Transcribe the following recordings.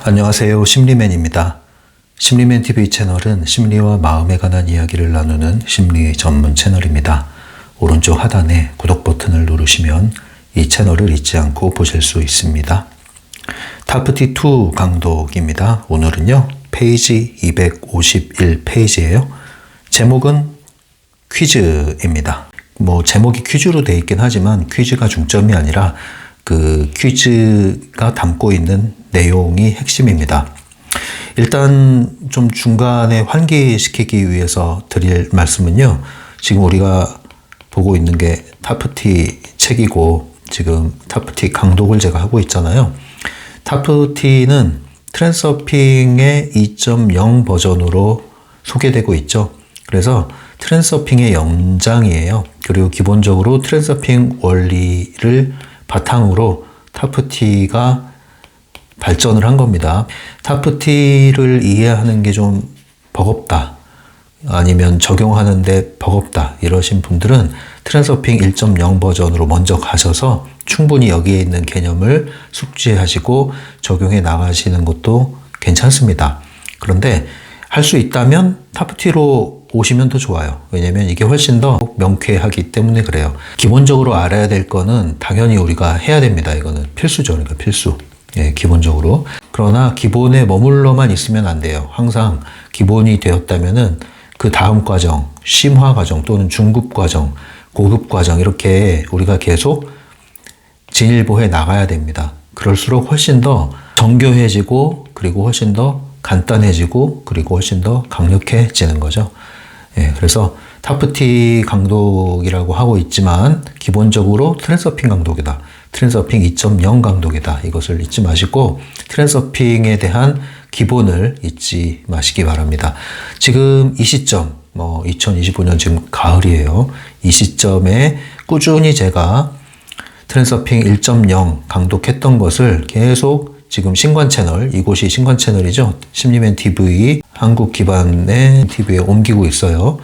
안녕하세요. 심리맨입니다. 심리맨 TV 채널은 심리와 마음에 관한 이야기를 나누는 심리 전문 채널입니다. 오른쪽 하단에 구독 버튼을 누르시면 이 채널을 잊지 않고 보실 수 있습니다. 타프티2 강독입니다. 오늘은요, 페이지 251페이지예요. 제목은 퀴즈입니다. 제목이 퀴즈로 되어 있긴 하지만 퀴즈가 중점이 아니라 그 퀴즈가 담고 있는 내용이 핵심입니다. 일단 좀 중간에 환기시키기 위해서 드릴 말씀은요, 지금 우리가 보고 있는 게 타프티 책이고 지금 타프티 강독을 제가 하고 있잖아요. 타프티는 트랜서핑의 2.0 버전으로 소개되고 있죠. 그래서 트랜서핑의 연장이에요. 그리고 기본적으로 트랜서핑 원리를 바탕으로 타프티가 발전을 한 겁니다. 타프티를 이해하는 게 좀 버겁다, 아니면 적용하는데 버겁다 이러신 분들은 트랜서핑 1.0 버전으로 먼저 가셔서 충분히 여기에 있는 개념을 숙지하시고 적용해 나가시는 것도 괜찮습니다. 그런데 할 수 있다면 타프티로 오시면 더 좋아요. 왜냐면 이게 훨씬 더 명쾌하기 때문에 그래요. 기본적으로 알아야 될 거는 당연히 우리가 해야 됩니다. 이거는 필수죠. 그러니까 필수. 예, 기본적으로. 그러나 기본에 머물러만 있으면 안 돼요. 항상 기본이 되었다면은 그 다음 과정, 심화 과정 또는 중급 과정, 고급 과정 이렇게 우리가 계속 진일보해 나가야 됩니다. 그럴수록 훨씬 더 정교해지고 그리고 훨씬 더 간단해지고 그리고 훨씬 더 강력해지는 거죠. 예, 그래서 타프티 강독이라고 하고 있지만 기본적으로 트랜서핑 강독이다. 트랜서핑 2.0 강독이다. 이것을 잊지 마시고 트랜서핑에 대한 기본을 잊지 마시기 바랍니다. 지금 이 시점, 2025년 지금 가을이에요. 이 시점에 꾸준히 제가 트랜서핑 1.0 강독했던 것을 계속 지금 신관 채널, 이곳이 신관 채널이죠. 심리맨 TV, 한국 기반의 TV에 옮기고 있어요.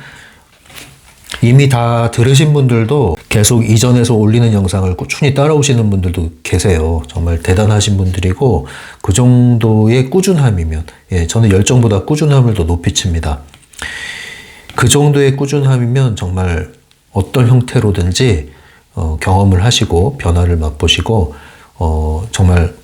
이미 다 들으신 분들도 계속 이전에서 올리는 영상을 꾸준히 따라오시는 분들도 계세요. 정말 대단하신 분들이고 그 정도의 꾸준함이면, 저는 열정보다 꾸준함을 더 높이 칩니다. 그 정도의 꾸준함이면 정말 어떤 형태로든지 경험을 하시고 변화를 맛보시고 정말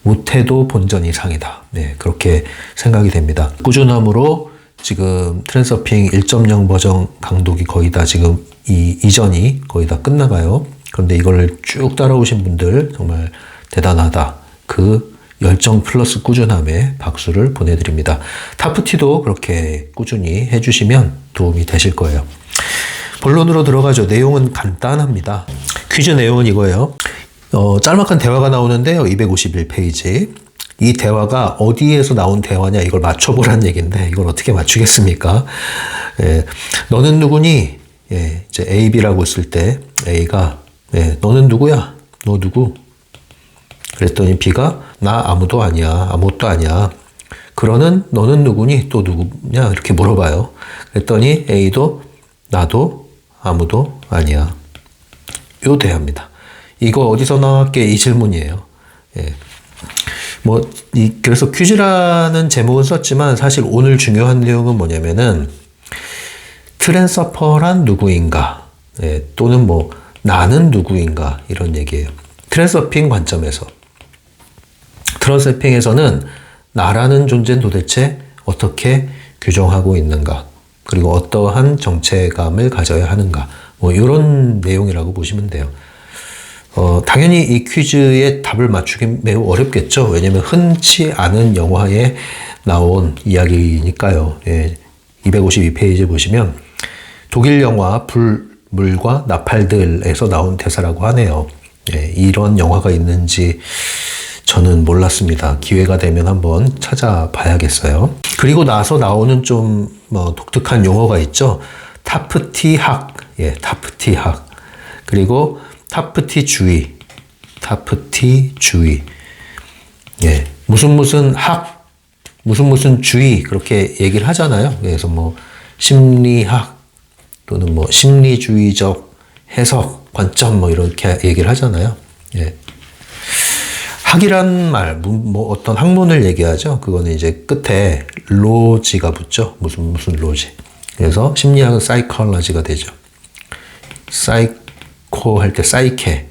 못해도 본전 이상이다. 네, 그렇게 생각이 됩니다. 꾸준함으로 지금 트랜서핑 1.0 버전 강독이 거의 다 지금 이전이 거의 다 끝나가요. 그런데 이걸 쭉 따라오신 분들 정말 대단하다. 그 열정 플러스 꾸준함에 박수를 보내드립니다. 타프티도 그렇게 꾸준히 해주시면 도움이 되실 거예요. 본론으로 들어가죠. 내용은 간단합니다. 퀴즈 내용은 이거예요. 짤막한 대화가 나오는데요. 251페이지. 이 대화가 어디에서 나온 대화냐 이걸 맞춰보라는 얘기인데 이걸 어떻게 맞추겠습니까? 예, 너는 누구니? 예, 이제 A, B라고 했을 때 A가 너는 누구야? 너 누구? 그랬더니 B가 나 아무도 아니야. 아무것도 아니야. 그러는 너는 누구니? 또 누구냐? 이렇게 물어봐요. 그랬더니 A도 나도 아무도 아니야. 요 대화입니다. 이거 어디서 나왔게 이 질문이에요. 예. 그래서 퀴즈라는 제목은 썼지만 사실 오늘 중요한 내용은 뭐냐면은 트랜서퍼란 누구인가, 또는 나는 누구인가 이런 얘기예요. 트랜서핑 관점에서. 트랜서핑에서는 나라는 존재는 도대체 어떻게 규정하고 있는가, 그리고 어떠한 정체감을 가져야 하는가, 이런 내용이라고 보시면 돼요. 당연히 이 퀴즈의 답을 맞추기 매우 어렵겠죠. 왜냐면 흔치 않은 영화에 나온 이야기니까요. 252페이지 보시면 독일 영화 불,물,과 나팔들에서 나온 대사라고 하네요. 이런 영화가 있는지 저는 몰랐습니다. 기회가 되면 한번 찾아봐야겠어요. 그리고 나서 나오는 좀 독특한 용어가 있죠. 타프티학, 타프티학. 그리고 타프티주의. 무슨 학, 무슨 주의, 그렇게 얘기를 하잖아요. 그래서 심리학, 또는 심리주의적 해석, 관점, 이렇게 얘기를 하잖아요. 학이란 말, 뭐 어떤 학문을 얘기하죠. 그거는 이제 끝에 로지가 붙죠. 무슨 로지. 그래서 심리학은 사이콜러지가 되죠. 사이코 할 때 사이케,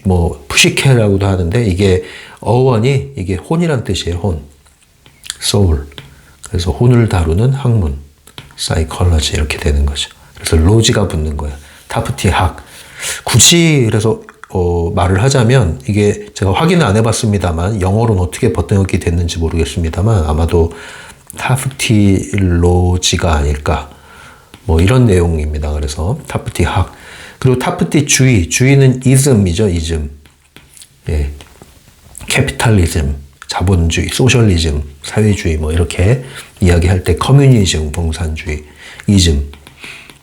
뭐 푸시케라고도 하는데 이게 어원이 이게 혼이란 뜻이에요. 혼, soul. 그래서 혼을 다루는 학문, 사이콜러지 이렇게 되는 거죠. 그래서 로지가 붙는 거예요. 타프티 학. 굳이 그래서 말을 하자면 이게 제가 확인을 안 해봤습니다만 영어로는 어떻게 번역이 됐는지 모르겠습니다만 아마도 타프티로지가 아닐까 뭐 이런 내용입니다. 그래서 타프티 학 그리고 타프티 주의는 이즘이죠. 이즘 예. 캐피탈리즘 자본주의 소셜리즘 사회주의 뭐 이렇게 이야기할 때 커뮤니즘 공산주의 이즘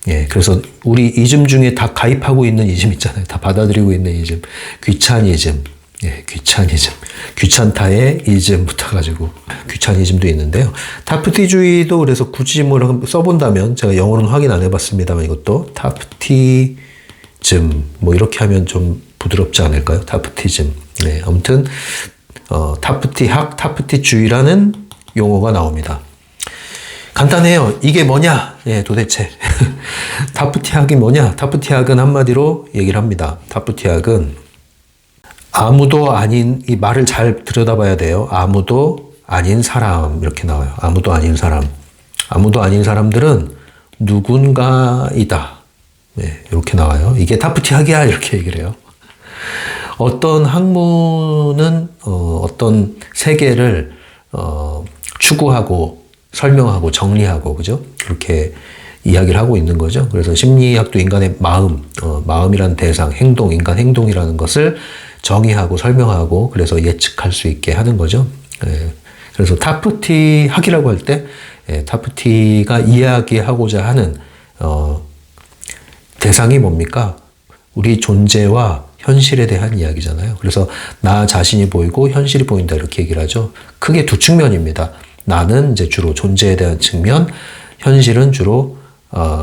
예, 그래서 우리 이즘 중에 다 가입하고 있는 이즘 있잖아요. 다 받아들이고 있는 이즘. 귀차니즘. 예, 귀차니즘. 귀찮다의 이즘 붙어가지고 귀차니즘도 있는데요. 타프티주의도 그래서 굳이 뭐 써본다면 제가 영어로는 확인 안 해봤습니다만 이것도 타프티즘 뭐 이렇게 하면 좀 부드럽지 않을까요? 타프티즘. 네, 아무튼 타프티학, 타프티주의라는 용어가 나옵니다. 간단해요. 이게 뭐냐? 예, 도대체. 타프티학이 뭐냐? 타프티학은 한마디로 얘기를 합니다. 타프티학은 아무도 아닌, 이 말을 잘 들여다봐야 돼요. 아무도 아닌 사람. 이렇게 나와요. 아무도 아닌 사람. 아무도 아닌 사람들은 누군가이다. 예, 이렇게 나와요. 이게 타프티학이야. 이렇게 얘기를 해요. 어떤 학문은, 어떤 세계를, 추구하고, 설명하고 정리하고 그죠? 그렇게 이야기를 하고 있는 거죠. 그래서 심리학도 인간의 마음이란 대상, 행동, 인간 행동이라는 것을 정의하고 설명하고 그래서 예측할 수 있게 하는 거죠. 예. 그래서 타프티학이라고 할 때 타프티가 이야기하고자 하는 대상이 뭡니까? 우리 존재와 현실에 대한 이야기잖아요. 그래서 나 자신이 보이고 현실이 보인다 이렇게 얘기를 하죠. 크게 두 측면입니다. 나는 이제 주로 존재에 대한 측면, 현실은 주로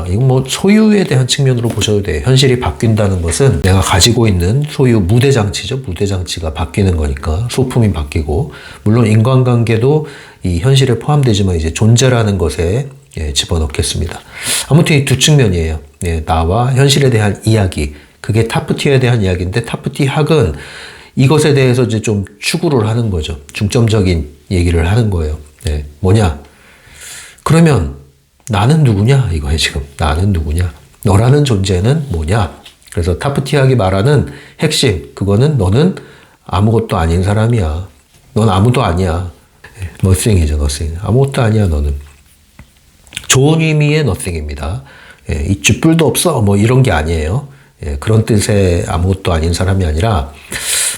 이건 뭐 소유에 대한 측면으로 보셔도 돼요. 현실이 바뀐다는 것은 내가 가지고 있는 소유 무대장치죠. 무대장치가 바뀌는 거니까 소품이 바뀌고 물론 인간관계도 이 현실에 포함되지만 이제 존재라는 것에 집어넣겠습니다. 아무튼 이 두 측면이에요. 나와 현실에 대한 이야기. 그게 타프티에 대한 이야기인데 타프티학은 이것에 대해서 이제 좀 추구를 하는 거죠. 중점적인 얘기를 하는 거예요. 네, 뭐냐? 그러면 나는 누구냐? 이거예요, 지금. 나는 누구냐? 너라는 존재는 뭐냐? 그래서 타프티학이 말하는 핵심, 그거는 너는 아무것도 아닌 사람이야. 넌 아무도 아니야. nothing이죠, nothing. 아무것도 아니야, 너는. 좋은 의미의 nothing입니다. 예, 이쯤 뿔도 없어. 뭐 이런 게 아니에요. 예, 그런 뜻의 아무것도 아닌 사람이 아니라,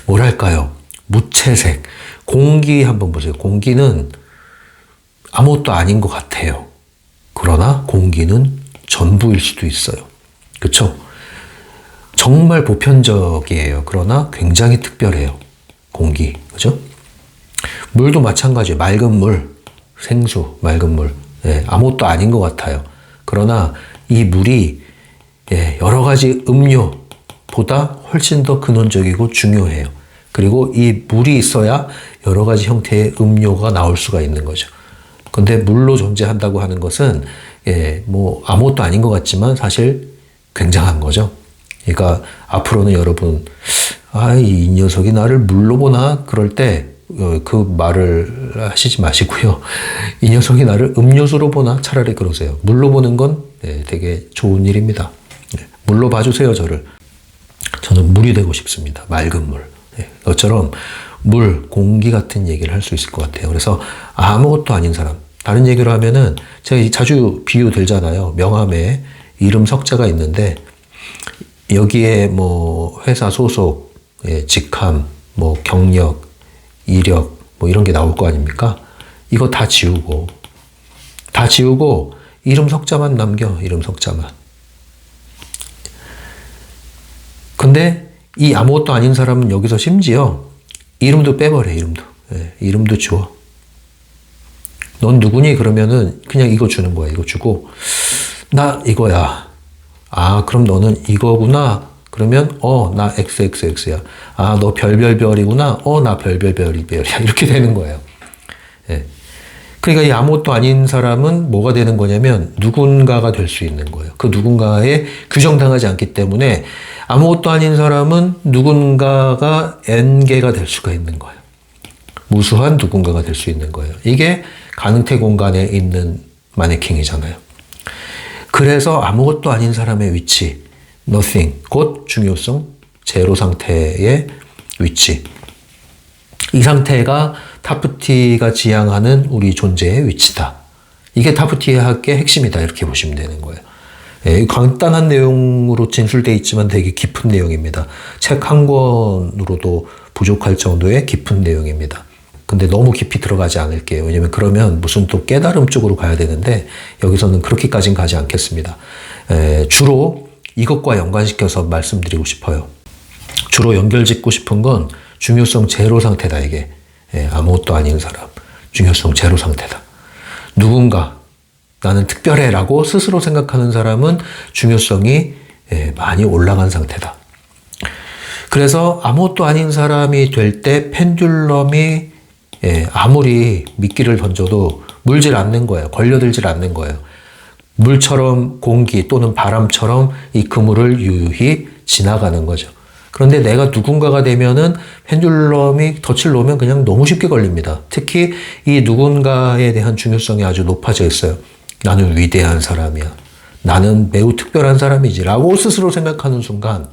뭐랄까요? 무채색. 공기 한번 보세요. 공기는 아무것도 아닌 것 같아요. 그러나 공기는 전부일 수도 있어요. 그렇죠? 정말 보편적이에요. 그러나 굉장히 특별해요. 공기. 그죠? 물도 마찬가지예요. 맑은 물, 생수, 맑은 물. 예, 아무것도 아닌 것 같아요. 그러나 이 물이 여러 가지 음료보다 훨씬 더 근원적이고 중요해요. 그리고 이 물이 있어야 여러 가지 형태의 음료가 나올 수가 있는 거죠. 근데 물로 존재한다고 하는 것은 뭐 아무것도 아닌 것 같지만 사실 굉장한 거죠. 그러니까 앞으로는 여러분 이 녀석이 나를 물로 보나 그럴 때 그 말을 하시지 마시고요. 이 녀석이 나를 음료수로 보나 차라리 그러세요. 물로 보는 건 되게 좋은 일입니다. 물로 봐주세요, 저를. 저는 물이 되고 싶습니다. 맑은 물. 너처럼 물, 공기 같은 얘기를 할 수 있을 것 같아요. 그래서 아무것도 아닌 사람. 다른 얘기로 하면은 제가 자주 비유 들잖아요. 명함에 이름 석자가 있는데 여기에 뭐 회사 소속, 직함, 뭐 경력, 이력 뭐 이런 게 나올 거 아닙니까? 이거 다 지우고 이름 석자만 남겨. 이름 석자만. 근데 이 아무것도 아닌 사람은 여기서 심지어 이름도 빼버려. 이름도 지워. 넌 누구니? 그러면은 그냥 이거 주는 거야. 이거 주고 나 이거야. 아, 그럼 너는 이거구나. 그러면 나 XXX야. 아, 너 별별별이구나. 나 별별별이야. 이렇게 되는 거예요. 예. 그러니까 이 아무것도 아닌 사람은 뭐가 되는 거냐면 누군가가 될 수 있는 거예요. 그 누군가에 규정당하지 않기 때문에 아무것도 아닌 사람은 누군가가 N개가 될 수가 있는 거예요. 무수한 누군가가 될 수 있는 거예요. 이게 가능태 공간에 있는 마네킹이잖아요. 그래서 아무것도 아닌 사람의 위치, nothing, 곧 중요성, 제로 상태의 위치. 이 상태가 타프티가 지향하는 우리 존재의 위치다. 이게 타프티의 핵심이다. 이렇게 보시면 되는 거예요. 예, 간단한 내용으로 진술되어 있지만 되게 깊은 내용입니다. 책 한 권으로도 부족할 정도의 깊은 내용입니다. 근데 너무 깊이 들어가지 않을게요. 왜냐면 그러면 무슨 또 깨달음 쪽으로 가야 되는데 여기서는 그렇게까지는 가지 않겠습니다. 주로 이것과 연관시켜서 말씀드리고 싶어요. 주로 연결짓고 싶은 건 중요성 제로 상태다. 이게 아무것도 아닌 사람, 중요성 제로 상태다. 누군가 나는 특별해 라고 스스로 생각하는 사람은 중요성이 많이 올라간 상태다. 그래서 아무것도 아닌 사람이 될 때 펜듈럼이 아무리 미끼를 던져도 물질 않는 거예요. 걸려들질 않는 거예요. 물처럼 공기 또는 바람처럼 이 그물을 유유히 지나가는 거죠. 그런데 내가 누군가가 되면은 펜듈럼이 덫을 놓으면 그냥 너무 쉽게 걸립니다. 특히 이 누군가에 대한 중요성이 아주 높아져 있어요. 나는 위대한 사람이야. 나는 매우 특별한 사람이지 라고 스스로 생각하는 순간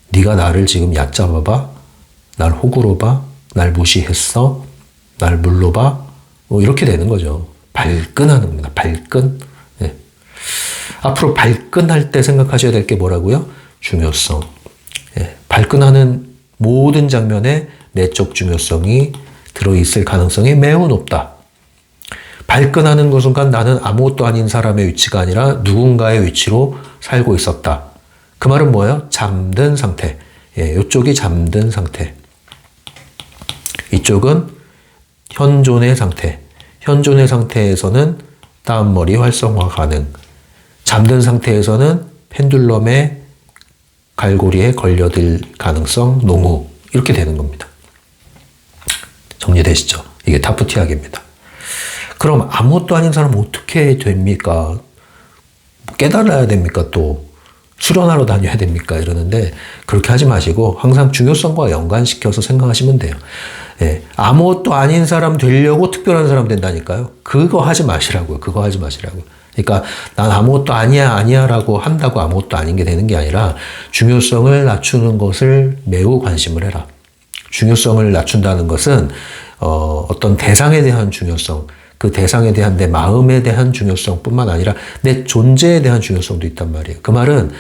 네가 나를 지금 얕잡아봐? 날 호구로 봐? 날 무시했어? 날 물로 봐? 뭐 이렇게 되는 거죠. 발끈하는 겁니다. 발끈. 네. 앞으로 발끈할 때 생각하셔야 될 게 뭐라고요? 중요성. 네. 발끈하는 모든 장면에 내적 중요성이 들어있을 가능성이 매우 높다. 발끈하는 그 순간 나는 아무것도 아닌 사람의 위치가 아니라 누군가의 위치로 살고 있었다. 그 말은 뭐예요? 잠든 상태. 이쪽이 잠든 상태. 이쪽은 현존의 상태. 현존의 상태에서는 다음머리 활성화 가능. 잠든 상태에서는 펜듈럼의 갈고리에 걸려들 가능성 농후. 이렇게 되는 겁니다. 정리되시죠? 이게 타프티학입니다. 그럼 아무것도 아닌 사람은 어떻게 됩니까? 깨달아야 됩니까? 또 수련하러 다녀야 됩니까? 이러는데 그렇게 하지 마시고 항상 중요성과 연관시켜서 생각하시면 돼요. 아무것도 아닌 사람 되려고 특별한 사람 된다니까요. 그거 하지 마시라고요. 그거 하지 마시라고요. 그러니까 난 아무것도 아니야 라고 한다고 아무것도 아닌 게 되는 게 아니라 중요성을 낮추는 것을 매우 관심을 해라. 중요성을 낮춘다는 것은 어떤 대상에 대한 중요성, 그 대상에 대한 내 마음에 대한 중요성뿐만 아니라 내 존재에 대한 중요성도 있단 말이에요. 그 말은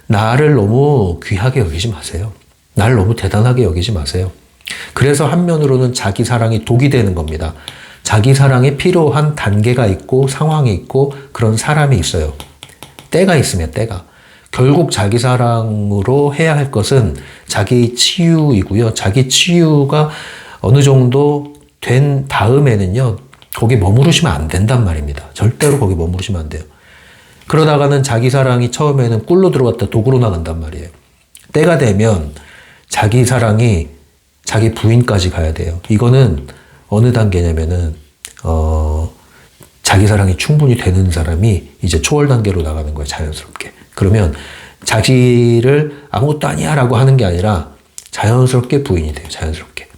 나를 너무 귀하게 여기지 마세요. 나를 너무 대단하게 여기지 마세요. 그래서 한면으로는 자기 사랑이 독이 되는 겁니다. 자기 사랑에 필요한 단계가 있고 상황이 있고 그런 사람이 있어요. 때가 있으면 때가. 결국 자기 사랑으로 해야 할 것은 자기 치유이고요. 자기 치유가 어느 정도 된 다음에는요. 거기 머무르시면 안 된단 말입니다. 절대로 거기 머무르시면 안 돼요. 그러다가는 자기 사랑이 처음에는 꿀로 들어갔다 독으로 나간단 말이에요. 때가 되면 자기 사랑이 자기 부인까지 가야 돼요. 이거는 어느 단계냐면은 자기 사랑이 충분히 되는 사람이 이제 초월 단계로 나가는 거예요. 자연스럽게. 그러면 자기를 아무것도 아니야 라고 하는 게 아니라 자연스럽게 부인이 돼요. 자연스럽게.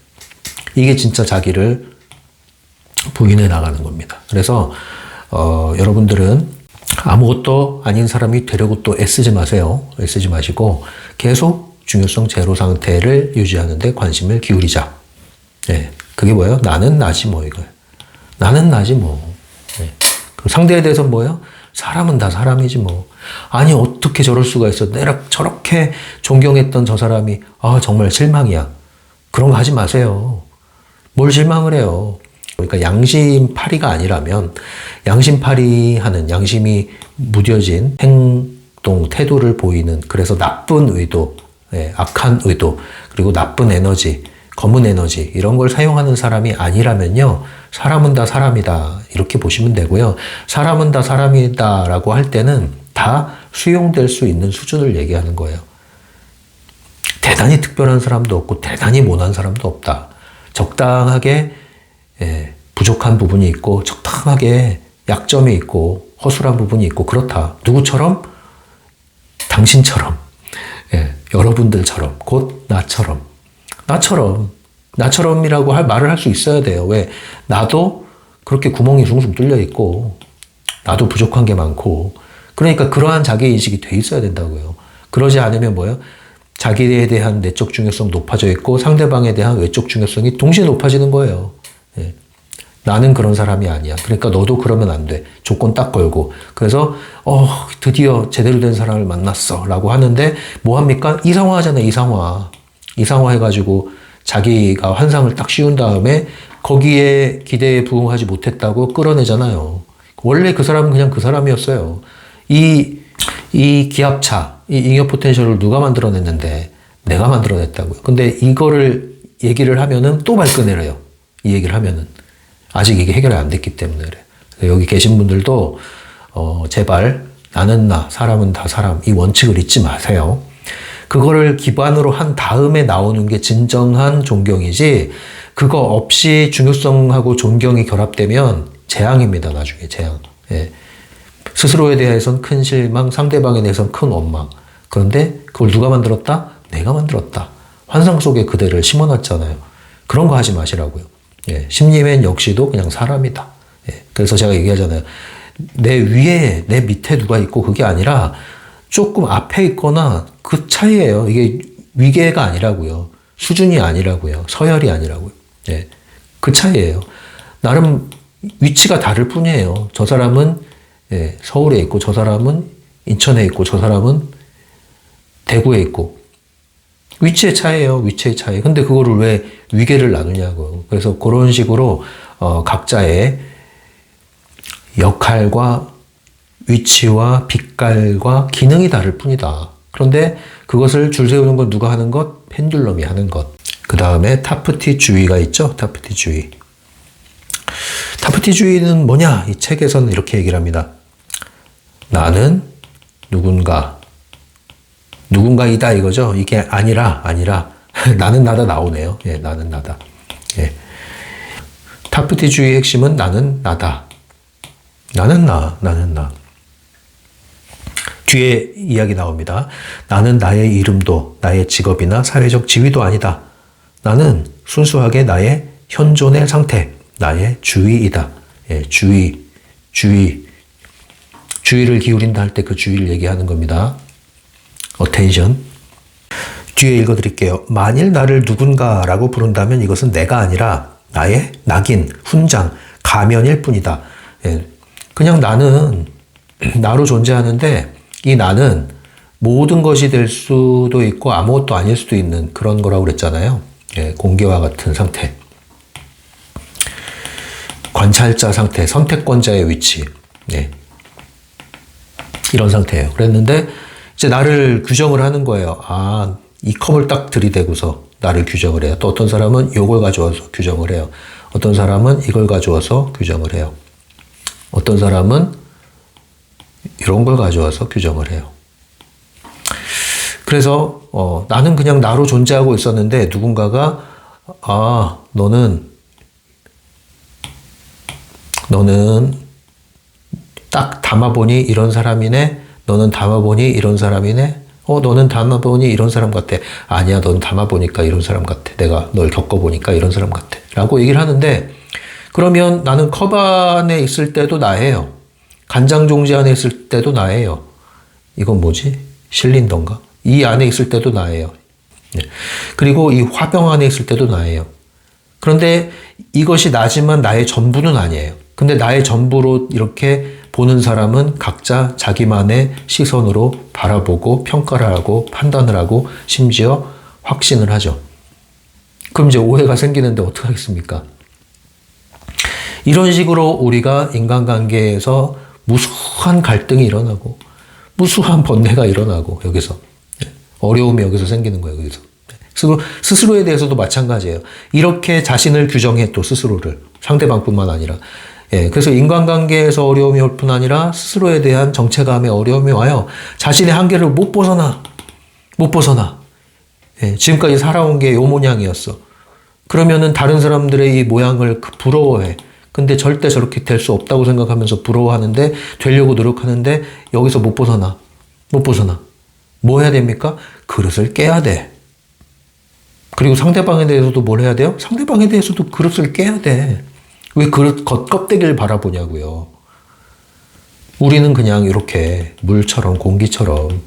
이게 진짜 자기를 부인해 나가는 겁니다. 그래서 여러분들은 아무것도 아닌 사람이 되려고 또 애쓰지 마세요. 애쓰지 마시고 계속 중요성 제로 상태를 유지하는 데 관심을 기울이자. 네. 그게 뭐예요? 나는 나지 뭐 이거예요. 나는 나지 뭐. 네. 그 상대에 대해서 뭐예요? 사람은 다 사람이지 뭐. 아니 어떻게 저럴 수가 있어. 내가 저렇게 존경했던 저 사람이 정말 실망이야. 그런 거 하지 마세요. 뭘 실망을 해요. 그러니까 양심파리가 아니라면 양심파리하는 양심이 무뎌진 행동, 태도를 보이는 그래서 나쁜 의도, 악한 의도, 그리고 나쁜 에너지, 검은 에너지 이런 걸 사용하는 사람이 아니라면요. 사람은 다 사람이다 이렇게 보시면 되고요. 사람은 다 사람이다 라고 할 때는 다 수용될 수 있는 수준을 얘기하는 거예요. 대단히 특별한 사람도 없고 대단히 못난 사람도 없다. 적당하게 부족한 부분이 있고 적당하게 약점이 있고 허술한 부분이 있고 그렇다. 누구처럼? 당신처럼. 여러분들처럼. 곧 나처럼. 나처럼이라고 말을 할 수 있어야 돼요. 왜? 나도 그렇게 구멍이 숭숭 뚫려 있고 나도 부족한 게 많고 그러니까 그러한 자기인식이 돼 있어야 된다고요. 그러지 않으면 뭐예요? 자기에 대한 내적 중요성 높아져 있고 상대방에 대한 외적 중요성이 동시에 높아지는 거예요. 나는 그런 사람이 아니야. 그러니까 너도 그러면 안 돼. 조건 딱 걸고. 그래서 드디어 제대로 된 사람을 만났어 라고 하는데 뭐 합니까? 이상화하잖아요. 이상화 해가지고 자기가 환상을 딱 씌운 다음에 거기에 기대에 부응하지 못했다고 끌어내잖아요. 원래 그 사람은 그냥 그 사람이었어요. 이 기압차, 이 잉여 포텐셜을 누가 만들어냈는데 내가 만들어냈다고요. 근데 이거를 얘기를 하면은 또 발끈해요. 이 얘기를 하면은. 아직 이게 해결이 안 됐기 때문에 그래요. 여기 계신 분들도 제발 나는 나, 사람은 다 사람 이 원칙을 잊지 마세요. 그거를 기반으로 한 다음에 나오는 게 진정한 존경이지 그거 없이 중요성하고 존경이 결합되면 재앙입니다. 나중에 재앙. 스스로에 대해서는 큰 실망, 상대방에 대해서는 큰 원망. 그런데 그걸 누가 만들었다? 내가 만들었다. 환상 속에 그대를 심어놨잖아요. 그런 거 하지 마시라고요. 심리맨 역시도 그냥 사람이다. 그래서 제가 얘기하잖아요. 내 위에, 내 밑에 누가 있고 그게 아니라 조금 앞에 있거나 그 차이예요. 이게 위계가 아니라고요. 수준이 아니라고요. 서열이 아니라고요. 그 차이예요. 나름 위치가 다를 뿐이에요. 저 사람은 서울에 있고 저 사람은 인천에 있고 저 사람은 대구에 있고 위치의 차이예요. 위치의 차이. 근데 그거를 왜 위계를 나누냐고. 그래서 그런 식으로 각자의 역할과 위치와 빛깔과 기능이 다를 뿐이다. 그런데 그것을 줄 세우는 건 누가 하는 것? 펜듈럼이 하는 것. 그 다음에 타프티주의가 있죠. 타프티주의. 타프티주의는 뭐냐? 이 책에서는 이렇게 얘기를 합니다. 나는 누군가이다 이거죠. 이게 아니라 나는 나다 나오네요. 나는 나다. 타프티주의의 핵심은 나는 나다. 나는 나. 뒤에 이야기 나옵니다. 나는 나의 이름도 나의 직업이나 사회적 지위도 아니다. 나는 순수하게 나의 현존의 상태, 나의 주의이다. 주의를 기울인다 할 때 그 주의를 얘기하는 겁니다. attention. 뒤에 읽어드릴게요. 만일 나를 누군가라고 부른다면 이것은 내가 아니라 나의 낙인, 훈장, 가면일 뿐이다. 그냥 나는 나로 존재하는데 이 나는 모든 것이 될 수도 있고 아무것도 아닐 수도 있는 그런 거라고 그랬잖아요. 공기와 같은 상태. 관찰자 상태, 선택권자의 위치. 이런 상태예요. 그랬는데 이제 나를 규정을 하는 거예요. 이 컵을 딱 들이대고서 나를 규정을 해요. 또 어떤 사람은 이걸 가져와서 규정을 해요. 어떤 사람은 이걸 가져와서 규정을 해요. 어떤 사람은 이런 걸 가져와서 규정을 해요. 그래서 나는 그냥 나로 존재하고 있었는데 누군가가 너는 딱 담아보니 이런 사람이네. 너는 담아보니 이런 사람이네. 너는 담아보니 이런 사람 같아. 아니야, 넌 담아보니까 이런 사람 같아. 내가 널 겪어보니까 이런 사람 같아. 라고 얘기를 하는데 그러면 나는 컵 안에 있을 때도 나예요. 간장 종지 안에 있을 때도 나예요. 이건 뭐지? 실린더인가? 이 안에 있을 때도 나예요. 그리고 이 화병 안에 있을 때도 나예요. 그런데 이것이 나지만 나의 전부는 아니에요. 근데 나의 전부로 이렇게 보는 사람은 각자 자기만의 시선으로 바라보고 평가를 하고 판단을 하고 심지어 확신을 하죠. 그럼 이제 오해가 생기는데 어떡하겠습니까? 이런 식으로 우리가 인간관계에서 무수한 갈등이 일어나고 무수한 번뇌가 일어나고 여기서 어려움이 여기서 생기는 거예요. 여기서 스스로에 대해서도 마찬가지예요. 이렇게 자신을 규정해 또 스스로를 상대방뿐만 아니라 그래서 인간관계에서 어려움이 올 뿐 아니라 스스로에 대한 정체감에 어려움이 와요. 자신의 한계를 못 벗어나. 예, 지금까지 살아온 게 요 모양이었어. 그러면은 다른 사람들의 이 모양을 부러워해. 근데 절대 저렇게 될 수 없다고 생각하면서 부러워하는데 되려고 노력하는데 여기서 못 벗어나. 못 벗어나. 뭐 해야 됩니까? 그릇을 깨야 돼. 그리고 상대방에 대해서도 뭘 해야 돼요? 상대방에 대해서도 그릇을 깨야 돼. 왜 그릇 껍데기를 바라보냐고요. 우리는 그냥 이렇게 물처럼 공기처럼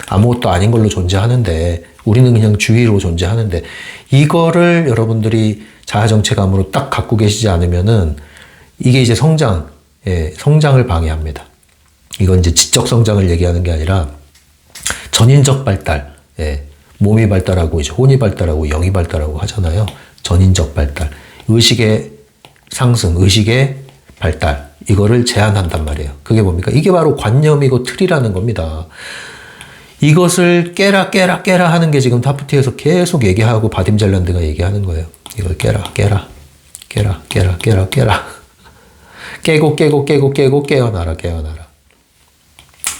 아무것도 아닌 걸로 존재하는데 우리는 그냥 주위로 존재하는데 이거를 여러분들이 자아정체감으로 딱 갖고 계시지 않으면은 이게 이제 성장, 예, 성장을 방해합니다. 이건 이제 지적 성장을 얘기하는 게 아니라 전인적 발달, 예, 몸이 발달하고 이제 혼이 발달하고 영이 발달하고 하잖아요. 전인적 발달, 의식의 상승, 의식의 발달, 이거를 제한한단 말이에요. 그게 뭡니까? 이게 바로 관념이고 틀이라는 겁니다. 이것을 깨라 하는 게 지금 타프티에서 계속 얘기하고 바딤잘란드가 얘기하는 거예요. 이걸 깨라. 깨고 깨어나라.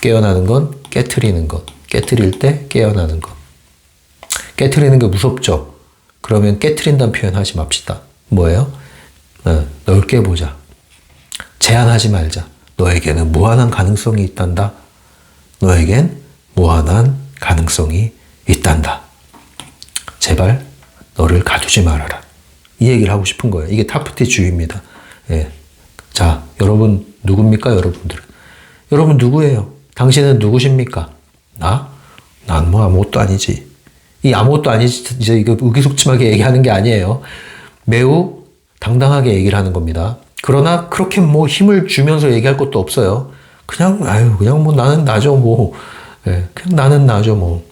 깨어나는 건 깨트리는 것. 깨트릴 때 깨어나는 것. 깨트리는 게 무섭죠? 그러면 깨트린다는 표현 하지 맙시다. 뭐예요? 넓게 보자. 제한하지 말자. 너에게는 무한한 가능성이 있단다. 너에겐 무한한 가능성이 있단다. 제발 너를 가두지 말아라. 이 얘기를 하고 싶은 거예요. 이게 타프티 주의입니다. 예. 자, 여러분 누굽니까? 여러분 누구예요? 당신은 누구십니까? 나? 난 뭐 아무것도 아니지. 이 아무것도 아니지 이제 이거 의기소침하게 얘기하는 게 아니에요. 매우 당당하게 얘기를 하는 겁니다. 그러나 그렇게 뭐 힘을 주면서 얘기할 것도 없어요. 그냥 뭐 나는 나죠 뭐. 예, 그냥 나는 나죠 뭐.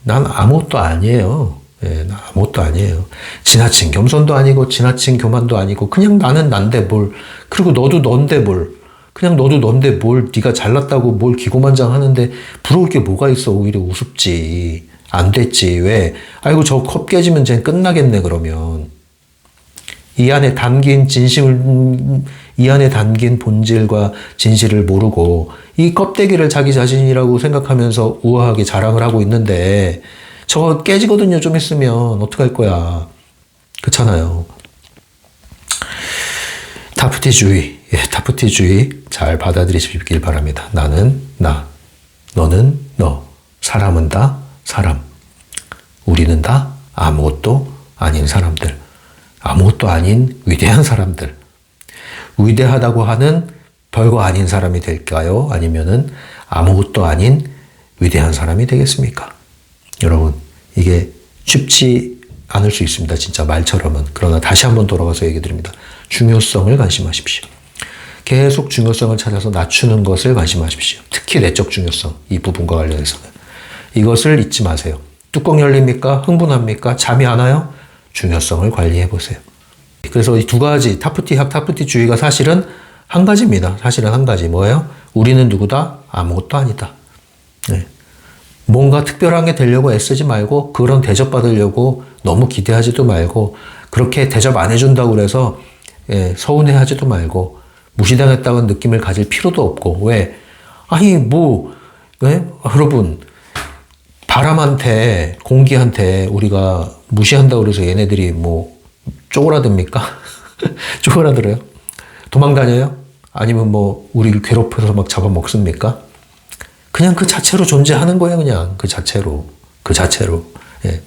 난 아무것도 아니에요. 예, 나 아무것도 아니에요. 지나친 겸손도 아니고 지나친 교만도 아니고 그냥 나는 난데 뭘. 그리고 너도 넌데 뭘. 그냥 너도 넌데 뭘 네가 잘났다고 뭘 기고만장하는데 부러울 게 뭐가 있어. 오히려 우습지. 안 됐지. 왜? 아이고 저 컵 깨지면 쟤 끝나겠네 그러면. 이 안에 담긴 이 안에 담긴 본질과 진실을 모르고 이 껍데기를 자기 자신이라고 생각하면서 우아하게 자랑을 하고 있는데 저거 깨지거든요. 좀 있으면 어떡할 거야. 그렇잖아요. 타프티주의. 예, 타프티주의 잘 받아들이시길 바랍니다. 나는 나, 너는 너, 사람은 다 사람. 우리는 다 아무것도 아닌 사람들. 아무것도 아닌 위대한 사람들. 위대하다고 하는 별거 아닌 사람이 될까요? 아니면은 아무것도 아닌 위대한 사람이 되겠습니까? 여러분, 이게 쉽지 않을 수 있습니다. 진짜 말처럼은. 그러나 다시 한번 돌아가서 얘기 드립니다. 중요성을 관심하십시오. 계속 중요성을 찾아서 낮추는 것을 관심하십시오. 특히 내적 중요성, 이 부분과 관련해서는. 이것을 잊지 마세요. 뚜껑 열립니까? 흥분합니까? 잠이 안 와요? 중요성을 관리해 보세요. 그래서 이 두 가지 타프티 주의가 사실은 한 가지입니다. 사실은 한 가지. 뭐예요? 우리는 누구다? 아무것도 아니다. 네. 뭔가 특별한 게 되려고 애쓰지 말고 그런 대접받으려고 너무 기대하지도 말고 그렇게 대접 안 해준다고 그래서 서운해하지도 말고 무시당했다는 느낌을 가질 필요도 없고. 왜? 아니 왜? 여러분 바람한테 공기한테 우리가 무시한다고 그래서 얘네들이 뭐 쪼그라듭니까? 쪼그라들어요? 도망다녀요? 아니면 뭐 우리를 괴롭혀서 막 잡아먹습니까? 그냥 그 자체로 존재하는 거예요. 그냥 그 자체로. 예.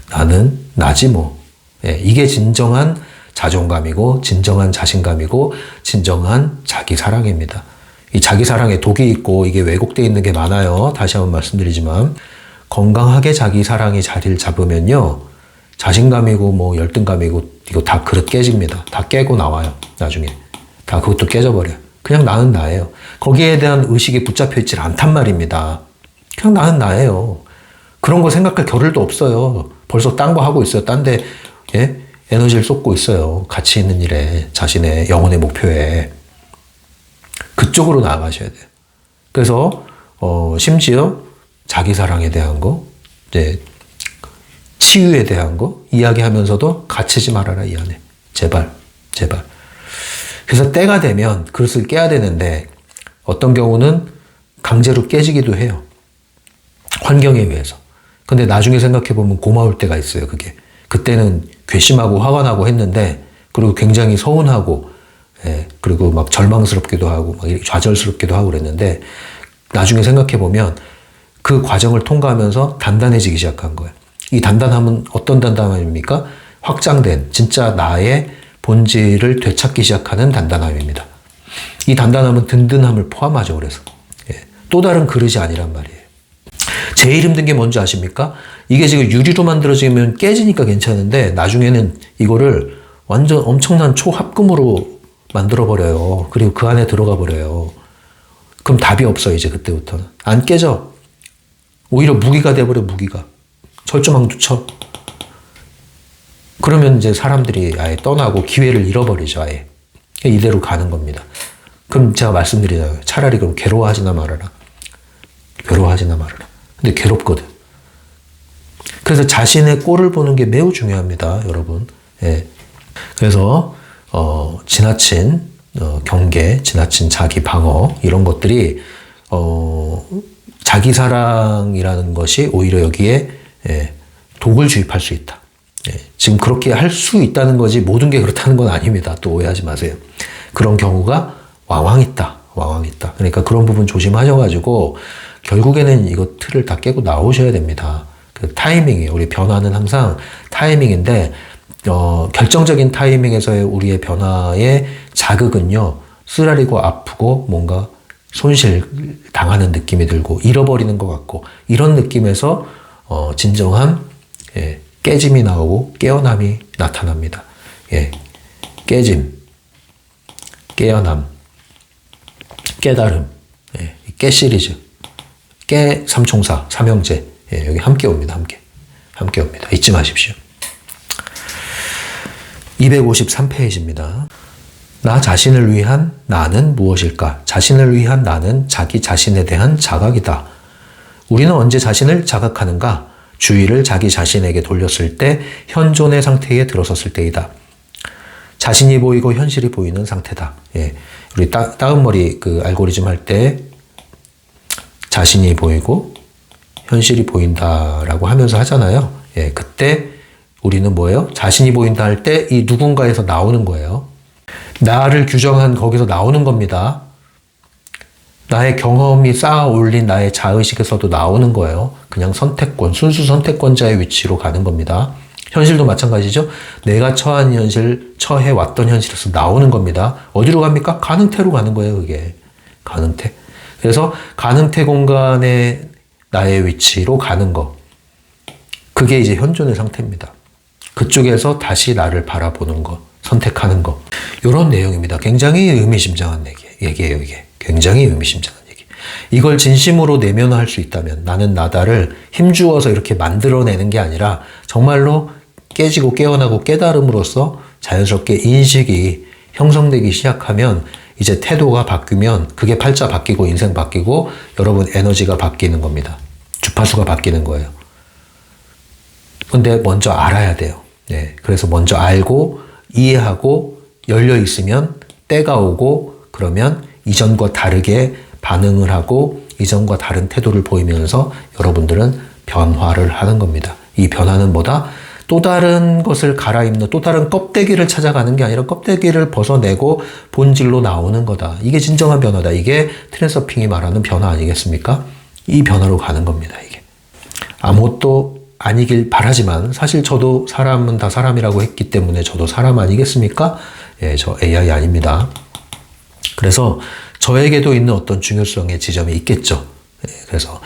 나는 나지 뭐. 예. 이게 진정한 자존감이고 진정한 자신감이고 진정한 자기 사랑입니다. 이 자기 사랑에 독이 있고 이게 왜곡되어 있는 게 많아요. 다시 한번 말씀드리지만 건강하게 자기 사랑이 자리를 잡으면요. 자신감이고 뭐 열등감이고 이거 다 그릇 깨집니다. 다 깨고 나와요. 나중에. 다 그것도 깨져버려요. 그냥 나는 나예요. 거기에 대한 의식이 붙잡혀 있질 않단 말입니다. 그냥 나는 나예요. 그런 거 생각할 겨를도 없어요. 벌써 딴 거 하고 있어요. 딴 데 에너지를 쏟고 있어요. 가치 있는 일에, 자신의 영혼의 목표에. 그쪽으로 나아가셔야 돼요. 그래서 심지어 자기 사랑에 대한 거, 치유에 대한 거 이야기하면서도 갇히지 말아라 이 안에. 제발. 그래서 때가 되면 그릇을 깨야 되는데 어떤 경우는 강제로 깨지기도 해요. 환경에 의해서. 근데 나중에 생각해보면 고마울 때가 있어요, 그게. 그때는 괘씸하고 화가 나고 했는데, 그리고 굉장히 서운하고, 예, 그리고 막 절망스럽기도 하고, 막 좌절스럽기도 하고 그랬는데, 나중에 생각해보면 그 과정을 통과하면서 단단해지기 시작한 거예요. 이 단단함은 어떤 단단함입니까? 확장된, 진짜 나의 본질을 되찾기 시작하는 단단함입니다. 이 단단함은 든든함을 포함하죠, 그래서. 예, 또 다른 그릇이 아니란 말이에요. 제일 힘든 게 뭔지 아십니까? 이게 지금 유리로 만들어지면 깨지니까 괜찮은데, 나중에는 이거를 완전 엄청난 초합금으로 만들어버려요. 그리고 그 안에 들어가 버려요. 그럼 답이 없어요, 이제 그때부터는. 안 깨져. 오히려 무기가 돼버려, 무기가. 철조망도 쳐. 그러면 이제 사람들이 아예 떠나고 기회를 잃어버리죠, 아예. 이대로 가는 겁니다. 그럼 제가 말씀드리잖아요. 차라리 그럼 괴로워하지나 말아라. 괴로워하지나 말아라. 근데 괴롭거든. 그래서 자신의 꼴을 보는 게 매우 중요합니다, 여러분. 예. 그래서, 지나친, 경계, 지나친 자기 방어, 이런 것들이, 자기 사랑이라는 것이 오히려 여기에, 예, 독을 주입할 수 있다. 예, 지금 그렇게 할 수 있다는 거지 모든 게 그렇다는 건 아닙니다. 또 오해하지 마세요. 그런 경우가 왕왕 있다. 왕왕 있다. 그러니까 그런 부분 조심하셔가지고 결국에는 이거 틀을 다 깨고 나오셔야 됩니다. 그 타이밍이에요. 우리 변화는 항상 타이밍인데 결정적인 타이밍에서의 우리의 변화의 자극은요. 쓰라리고 아프고 뭔가 손실 당하는 느낌이 들고 잃어버리는 것 같고 이런 느낌에서 진정한 예, 깨짐이 나오고 깨어남이 나타납니다. 예, 깨짐, 깨어남, 깨달음, 예, 깨 시리즈, 깨 삼총사, 삼형제, 예, 여기 함께 옵니다. 함께 옵니다. 잊지 마십시오. 253페이지입니다. 나 자신을 위한 나는 무엇일까? 자신을 위한 나는 자기 자신에 대한 자각이다. 우리는 언제 자신을 자각하는가? 주의를 자기 자신에게 돌렸을 때 현존의 상태에 들어섰을 때이다. 자신이 보이고 현실이 보이는 상태다. 예. 우리 따은머리 그 알고리즘 할 때 자신이 보이고 현실이 보인다라고 하면서 하잖아요. 예. 그때 우리는 뭐예요? 자신이 보인다 할 때 이 누군가에서 나오는 거예요. 나를 규정한 거기서 나오는 겁니다. 나의 경험이 쌓아 올린 나의 자의식에서도 나오는 거예요. 그냥 선택권, 순수 선택권자의 위치로 가는 겁니다. 현실도 마찬가지죠. 내가 처한 현실, 처해왔던 현실에서 나오는 겁니다. 어디로 갑니까? 가능태로 가는 거예요, 그게. 가능태. 그래서 가능태 공간에 나의 위치로 가는 거. 그게 이제 현존의 상태입니다. 그쪽에서 다시 나를 바라보는 거, 선택하는 거. 이런 내용입니다. 굉장히 의미심장한 얘기예요, 이게. 굉장히 의미심장한 얘기. 이걸 진심으로 내면화할 수 있다면 나는 나다를 힘주어서 이렇게 만들어내는 게 아니라 정말로 깨지고 깨어나고 깨달음으로써 자연스럽게 인식이 형성되기 시작하면 이제 태도가 바뀌면 그게 팔자 바뀌고 인생 바뀌고 여러분 에너지가 바뀌는 겁니다. 주파수가 바뀌는 거예요. 근데 먼저 알아야 돼요. 네, 그래서 먼저 알고 이해하고 열려 있으면 때가 오고 그러면 이전과 다르게 반응을 하고 이전과 다른 태도를 보이면서 여러분들은 변화를 하는 겁니다. 이 변화는 뭐다? 또 다른 것을 갈아입는 또 다른 껍데기를 찾아가는 게 아니라 껍데기를 벗어내고 본질로 나오는 거다. 이게 진정한 변화다. 이게 트랜서핑이 말하는 변화 아니겠습니까? 이 변화로 가는 겁니다. 이게 아무것도 아니길 바라지만 사실 저도 사람은 다 사람이라고 했기 때문에 저도 사람 아니겠습니까? 예, 저 AI 아닙니다. 그래서 저에게도 있는 어떤 중요성의 지점이 있겠죠. 예, 그래서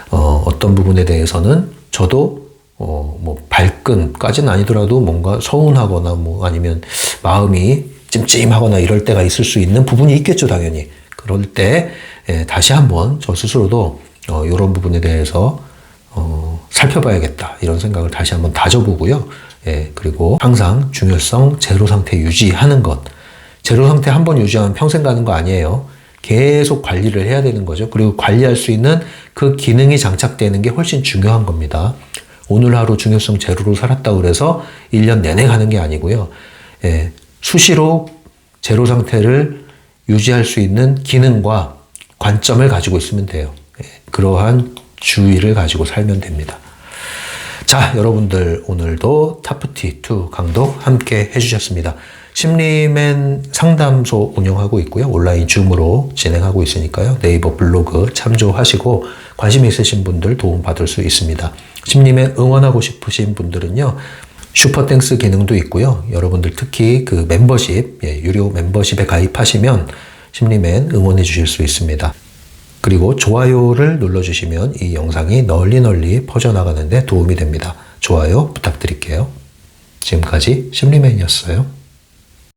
어떤 부분에 대해서는 저도 뭐 발끈까지는 아니더라도 뭔가 서운하거나 뭐 아니면 마음이 찜찜하거나 이럴 때가 있을 수 있는 부분이 있겠죠, 당연히. 그럴 때 예, 다시 한번 저 스스로도 이런 부분에 대해서 살펴봐야겠다 이런 생각을 다시 한번 다져보고요. 예, 그리고 항상 중요성 제로 상태 유지하는 것. 제로 상태 한번 유지하면 평생 가는 거 아니에요. 계속 관리를 해야 되는 거죠. 그리고 관리할 수 있는 그 기능이 장착되는 게 훨씬 중요한 겁니다. 오늘 하루 중요성 제로로 살았다고 그래서 1년 내내 가는 게 아니고요. 예, 수시로 제로 상태를 유지할 수 있는 기능과 관점을 가지고 있으면 돼요. 예, 그러한 주의를 가지고 살면 됩니다. 자, 여러분들 오늘도 타프티2 강독 함께 해주셨습니다. 심리맨 상담소 운영하고 있고요. 온라인 줌으로 진행하고 있으니까요. 네이버 블로그 참조하시고 관심 있으신 분들 도움받을 수 있습니다. 심리맨 응원하고 싶으신 분들은요. 슈퍼땡스 기능도 있고요. 여러분들 특히 그 멤버십, 유료 멤버십에 가입하시면 심리맨 응원해 주실 수 있습니다. 그리고 좋아요를 눌러주시면 이 영상이 널리 퍼져나가는데 도움이 됩니다. 좋아요 부탁드릴게요. 지금까지 심리맨이었어요.